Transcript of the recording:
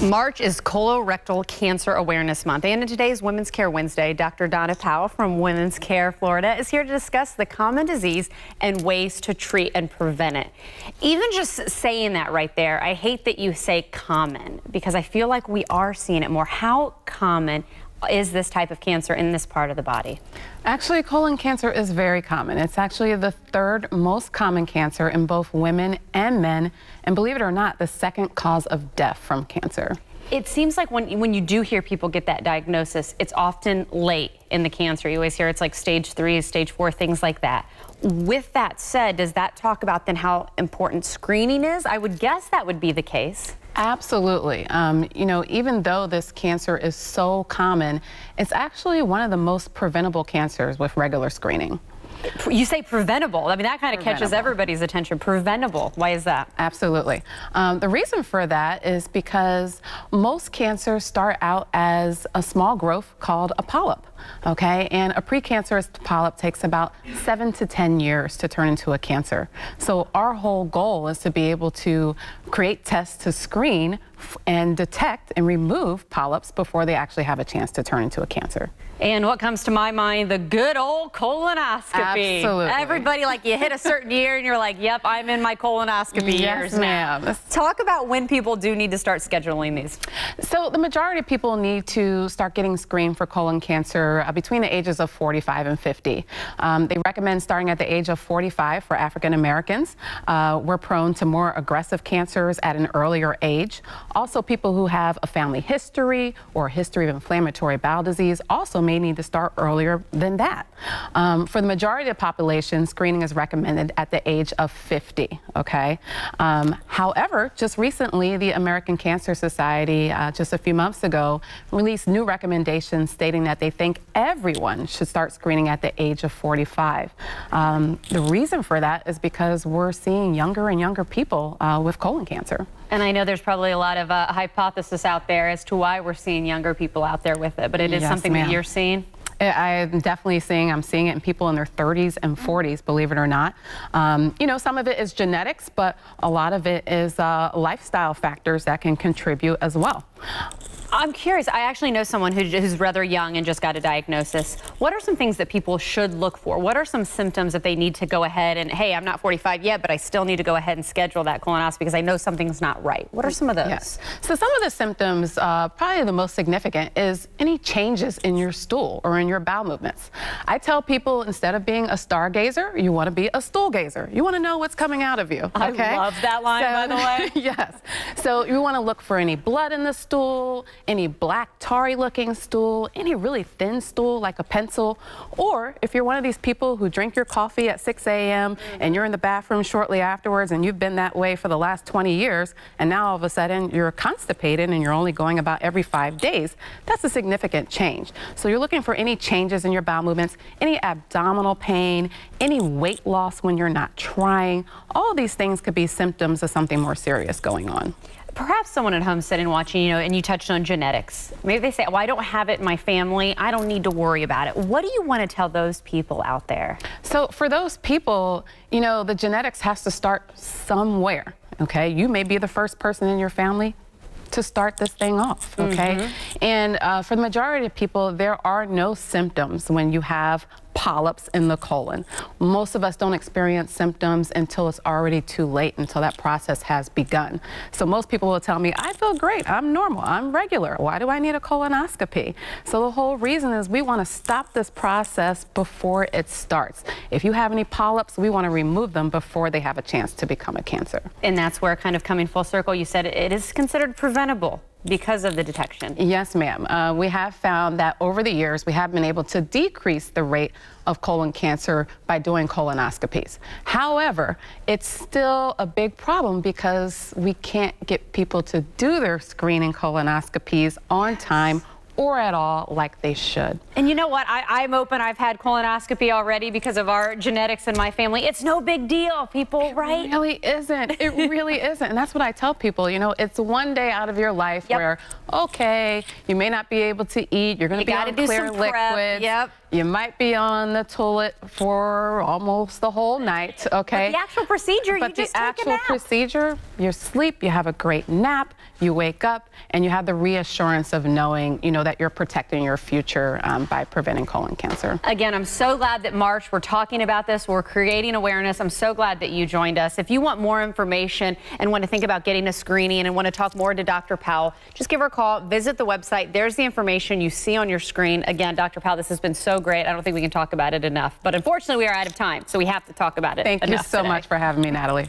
March is Colorectal Cancer Awareness Month, and in today's Women's Care Wednesday, Dr. Donna Powell from Women's Care Florida is here to discuss the common disease and ways to treat and prevent it. Even just saying that right there, I hate that you say common because I feel like we are seeing it more. How common is this type of cancer in this part of the body? Actually, colon cancer is very common. It's actually the third most common cancer in both women and men, and believe it or not, the second cause of death from cancer. It seems like when you do hear people get that diagnosis, it's often late in the cancer. You always hear it's like stage 3, stage 4, things like that. With that said, does that talk about then how important screening is? I would guess that would be the case. Absolutely. You know, even though this cancer is so common, it's actually one of the most preventable cancers with regular screening. You say preventable. I mean, that kind of catches everybody's attention. Preventable. Why is that? Absolutely. The reason for that is because most cancers start out as a small growth called a polyp. Okay, and a precancerous polyp takes about 7 to 10 years to turn into a cancer. So our whole goal is to be able to create tests to screen and detect and remove polyps before they actually have a chance to turn into a cancer. And what comes to my mind, the good old colonoscopy. Absolutely. Everybody, like, you hit a certain year and you're like, yep, I'm in my colonoscopy years now. Talk about when people do need to start scheduling these. So the majority of people need to start getting screened for colon cancer between the ages of 45 and 50. They recommend starting at the age of 45 for African Americans. We're prone to more aggressive cancers at an earlier age. Also, people who have a family history or a history of inflammatory bowel disease also may need to start earlier than that. For the majority of the population, screening is recommended at the age of 50, okay? However, just recently, the American Cancer Society, just a few months ago, released new recommendations stating that they think everyone should start screening at the age of 45. The reason for that is because we're seeing younger and younger people with colon cancer. And I know there's probably a lot of hypothesis out there as to why we're seeing younger people out there with it, but it is something that you're seeing? I'm definitely I'm seeing it in people in their 30s and 40s, believe it or not. You know, some of it is genetics, but a lot of it is lifestyle factors that can contribute as well. I'm curious. I actually know someone who's rather young and just got a diagnosis. What are some things that people should look for? What are some symptoms that they need to go ahead and, hey, I'm not 45 yet, but I still need to go ahead and schedule that colonoscopy because I know something's not right? What are some of those? Yes. So some of the symptoms, probably the most significant, is any changes in your stool or in your bowel movements. I tell people, instead of being a stargazer, you want to be a stool gazer. You want to know what's coming out of you. Okay? I love that line, by the way. Yes. So you want to look for any blood in the stool, any black tarry looking stool, any really thin stool like a pencil, or if you're one of these people who drink your coffee at 6 a.m. and you're in the bathroom shortly afterwards and you've been that way for the last 20 years and now all of a sudden you're constipated and you're only going about every 5 days, that's a significant change. So you're looking for any changes in your bowel movements, any abdominal pain, any weight loss when you're not trying. All of these things could be symptoms of something more serious going on. Perhaps someone at home sitting watching, you know, and you touched on genetics. Maybe they say, well, I don't have it in my family. I don't need to worry about it. What do you want to tell those people out there? So for those people, you know, the genetics has to start somewhere, okay? You may be the first person in your family to start this thing off, okay? And for the majority of people, there are no symptoms when you have polyps in the colon. Most of us don't experience symptoms until it's already too late, until that process has begun. So most people will tell me, I feel great, I'm normal, I'm regular. Why do I need a colonoscopy? So the whole reason is we want to stop this process before it starts. If you have any polyps, we want to remove them before they have a chance to become a cancer. And that's where, kind of coming full circle, you said it is considered preventable because of the detection. Yes, ma'am. We have found that over the years, we have been able to decrease the rate of colon cancer by doing colonoscopies. However, it's still a big problem because we can't get people to do their screening colonoscopies on time or at all like they should. And you know what? I'm open. I've had colonoscopy already because of our genetics in my family. It's no big deal, people, right? It really isn't. It really isn't. And that's what I tell people. You know, it's one day out of your life where, okay, you may not be able to eat. You're going to be on clear liquids. You might be on the toilet for almost the whole night, okay? But the actual procedure, you just take a nap. But the actual procedure, you sleep, you have a great nap, you wake up and you have the reassurance of knowing, that you're protecting your future by preventing colon cancer. Again, I'm so glad that March, we're talking about this, we're creating awareness. I'm so glad that you joined us. If you want more information and want to think about getting a screening and want to talk more to Dr. Powell, just give her a call, visit the website. There's the information you see on your screen. Again, Dr. Powell, this has been so great. I don't think we can talk about it enough, but unfortunately we are out of time, so we have to talk about it. Thank you so much for having me, Natalie.